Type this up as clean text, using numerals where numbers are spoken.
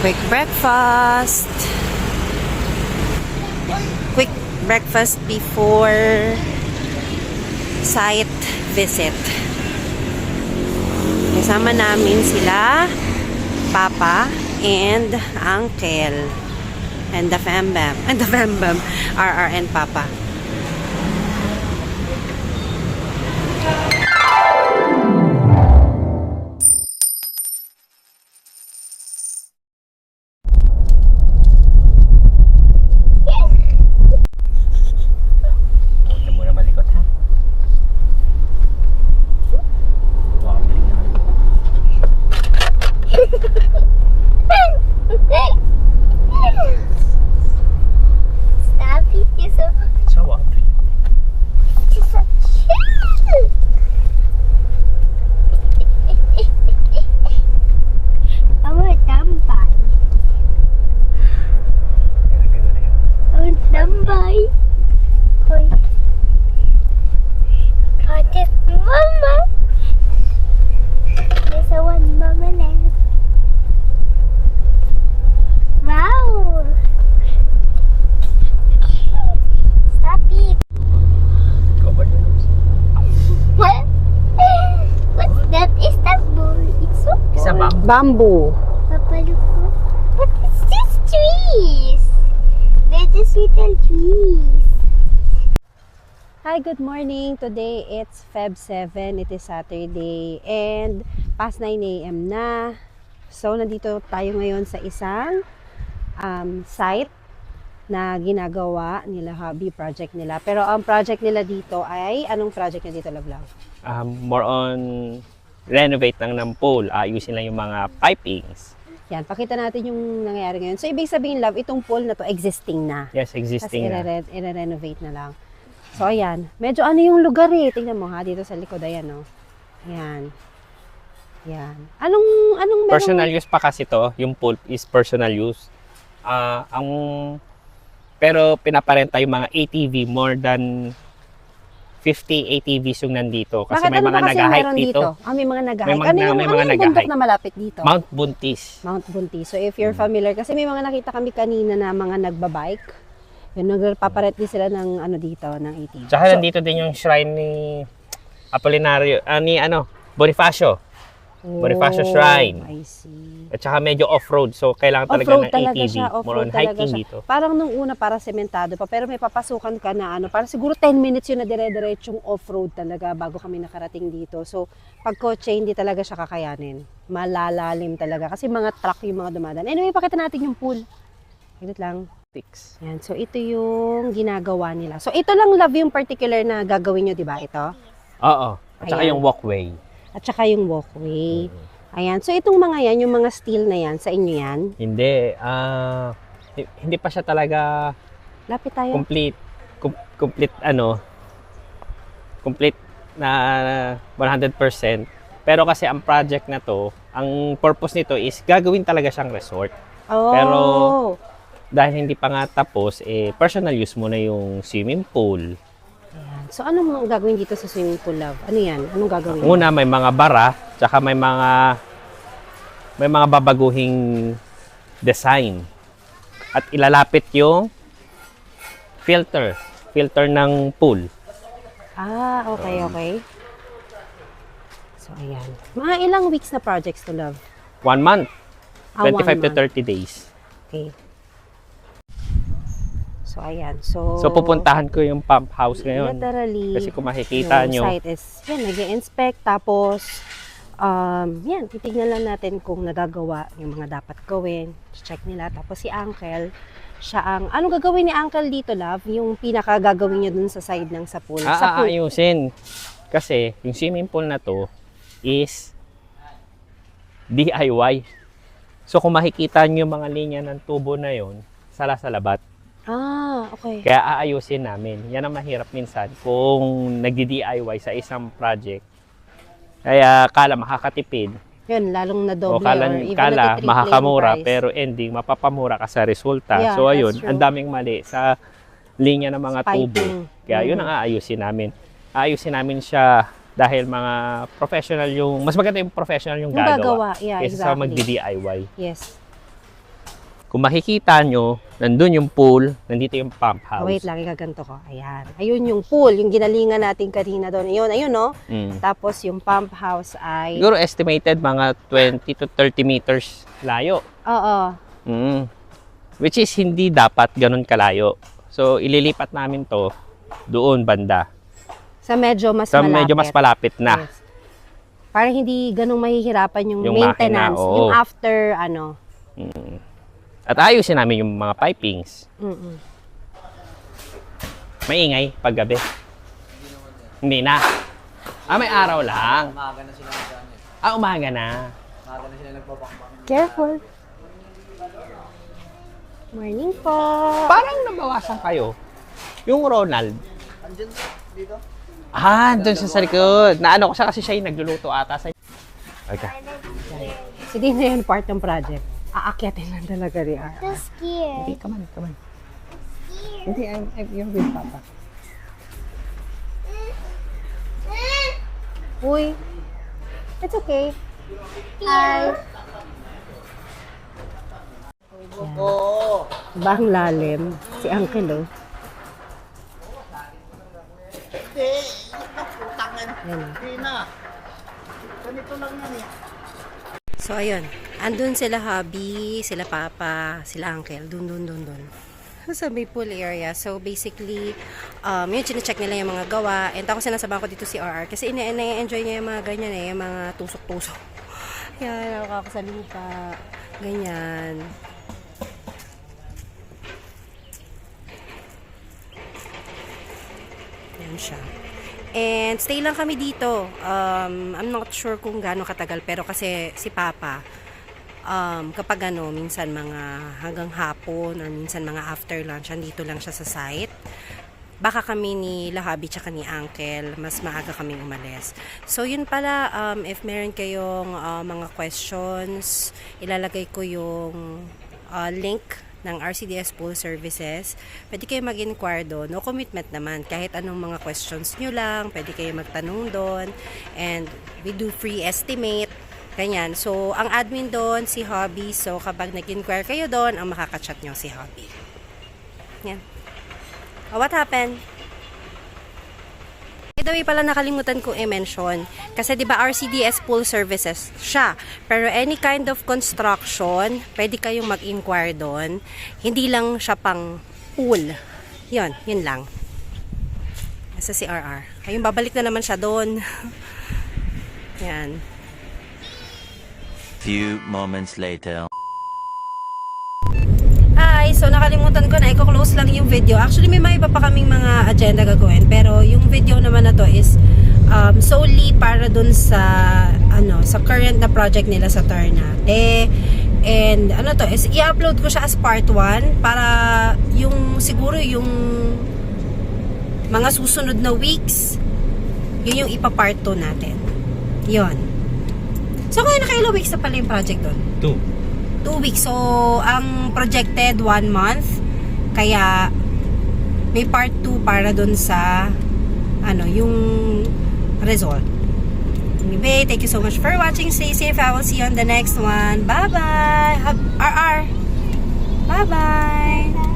Quick breakfast. Quick breakfast before site visit. Kasama namin sila, Papa and Uncle. And the fambam. And the fambam. RR and Papa. Bamboo. Papa, look. What is this trees? They're just little trees. Hi, good morning. Today it's Feb 7. It is Saturday and past 9 a.m. na. So, nandito tayo ngayon sa isang site na ginagawa nila, hobby project nila. Pero ang project nila dito ay, anong project nila dito, Love Love? More on renovate lang ng pool. Ayusin lang yung mga pipings. Yan, pakita natin yung nangyayari ngayon. So, ibig sabihin, Love, itong pool na to existing na. Yes, existing na. Kasi i-renovate na lang. So, ayan. Medyo ano yung lugar eh. Tingnan mo ha, dito sa likod. Ayan, no? Ayan. Yan. Anong Personal use pa kasi to. Yung pool is personal use. Pero pinaparenta yung mga ATV, more than 50 ATVs yung nandito. Kasi may mga nag-hike dito. May mga nag-hike. May mga yung bundok na malapit dito? Mount Buntis. Mount Buntis. So if you're familiar, kasi may mga nakita kami kanina na mga nagbabike. Yun, nagpaparet din sila ng dito, ng ATV. Tsaka nandito din yung shrine ni Apolinario, Bonifacio. Bonifacio Shrine. I see. At saka medyo off-road. So, kailangan talaga ng ATV. Siya, more on hiking siya. dito. Parang nung una, para sementado pa. Pero may papasukan ka na parang siguro 10 minutes yun na dire-diretsong off-road talaga bago kami nakarating dito. So, pag kotse, hindi talaga siya kakayanin. Malalalim talaga. Kasi mga truck yung mga dumadaan. Anyway, pakita natin yung pool. Higit lang. Yan. So, ito yung ginagawa nila. So, ito lang, Love, yung particular na gagawin nyo, di ba? Ito? Oo. At saka yung walkway. At saka yung walkway. Ayan. So, itong mga yan, yung mga steel na yan, sa inyo yan? Hindi. Hindi pa siya talaga Lapit tayo. complete na 100%. Pero kasi ang project na to, ang purpose nito is gagawin talaga siyang resort. Oh. Pero dahil hindi pa nga tapos, personal use mo na yung swimming pool. Ayan. So, anong gagawin dito sa swimming pool, Love? Ano yan? Anong gagawin? Una, may mga bara, tsaka may mga babaguhing design. At ilalapit yung filter ng pool. Okay. So, ayan. Mga ilang weeks na projects to, Love? 1 month. 1 25 to month. 30 days. Okay. So, ayan. So, pupuntahan ko yung pump house ngayon. Literally, Kasi kung makikita nyo, yung site is, yan, nag-i-inspect. Tapos, yan, titignan lang natin kung nagagawa yung mga dapat gawin. Check nila. Tapos si Uncle, siya ang, anong gagawin ni Uncle dito, Love? Yung pinaka-gagawin niya dun sa side ng sa pool. Sa pool. Ayusin. Kasi, yung swimming pool na to is DIY. So, kung makikita nyo yung mga linya ng tubo na yon, sala-salabat. Okay. Kaya aayusin namin. Yan ang mahirap minsan kung nagdi-DIY sa isang project. Kaya kala makakatipid. Yun, lalong na doble O kala makakamura, pero ending mapapamura ka sa resulta. Yeah, so ayun, that's true. ang daming mali sa linya ng mga tubo. Piping. Kaya yun ang aayusin namin. Aayusin namin siya dahil mga professional yung, mas maganda yung professional yung gagawa. Yeah, kaysa sa exactly. magdi-DIY. Yes. Kung makikita nyo, nandun yung pool, nandito yung pump house. Wait lang, igaganto ko. Ayan. Ayun yung pool, yung ginalingan natin kanina doon. Ayun, no? Mm. Tapos yung pump house ay... Siguro estimated mga 20 to 30 meters layo. Oo. Mm. Which is hindi dapat ganun kalayo. So, ililipat namin to doon banda. Sa medyo mas Sa malapit. medyo mas malapit na. Yes. Para hindi ganung mahihirapan yung Yung maintenance. makina, oo. Yung after, ano. Mm. At ayusin namin yung mga pipings. Mm-mm. Maingay pag gabi. Hindi na. May araw lang. Umaga na sila nagdaan eh. Umaga na. Umaga na sila nagbabakbak. Careful. Morning po. Parang nabawasan kayo. Yung Ronald. Andyan dito? Doon siya sa likod. Naano ko siya kasi siya yung nagluluto ata sa... Okay. So, di na yun part ng project. Aakyatin lang talaga ni Ara. So scared. Hindi, come on. Hindi, you're with Papa. Uy. It's okay. Hi. Oo. Bang lalim. Si Uncle, oh. Hindi. Tangan. Yan. Hindi na. Ganito lang yan eh. So, ayun. Andun sila hubby, sila papa, sila uncle. Dun. Sa may pool area. So, basically, yun, chinecheck nila yung mga gawa. And ako sinasabahan ko dito si RR. Kasi ina-enjoy niya yung mga ganyan eh. Yung mga tusok-tusok. Yan, nakakasalita. Ganyan. Yan siya. And stay lang kami dito. I'm not sure kung gaano katagal, pero kasi si Papa, kapag minsan mga hanggang hapon or minsan mga after lunch, andito lang siya sa site. Baka kami ni Lahabi tsaka ni Uncle, mas maaga kaming umalis. So yun pala, if meron kayong mga questions, ilalagay ko yung link ng RCDS Pool Services. Pwede kayo mag-inquire doon. No commitment naman. Kahit anong mga questions nyo lang, pwede kayo magtanong doon. And we do free estimate. Ganyan. So, ang admin doon, si Hobby. So, kapag nag-inquire kayo doon, ang makakachat nyo si Hobby. Yan. What happened? By the way pala, nakalimutan kong i-mention. Kasi diba RCDS Pool Services siya. Pero any kind of construction, pwede kayong mag-inquire doon. Hindi lang siya pang pool. Yun lang. Asa si RR. Ayun, babalik na naman siya doon. Yan. Few moments later. Hi! So, nakalimutan ko na. I-close lang yung video. Actually, may iba pa kaming mga agenda gagawin. Pero, yung video naman na to is solely para dun sa sa current na project nila sa Ternate. And, is i-upload ko siya as part 1 para yung, siguro yung mga susunod na weeks, yun yung ipa-part 2 natin. Yun. So, ngayon nakailang weeks na pala yung project doon? 2 weeks. So, ang projected 1 month. Kaya, may part 2 para dun sa, yung result. Anyway, thank you so much for watching. Stay safe. I will see you on the next one. Bye-bye. RR. Bye-bye.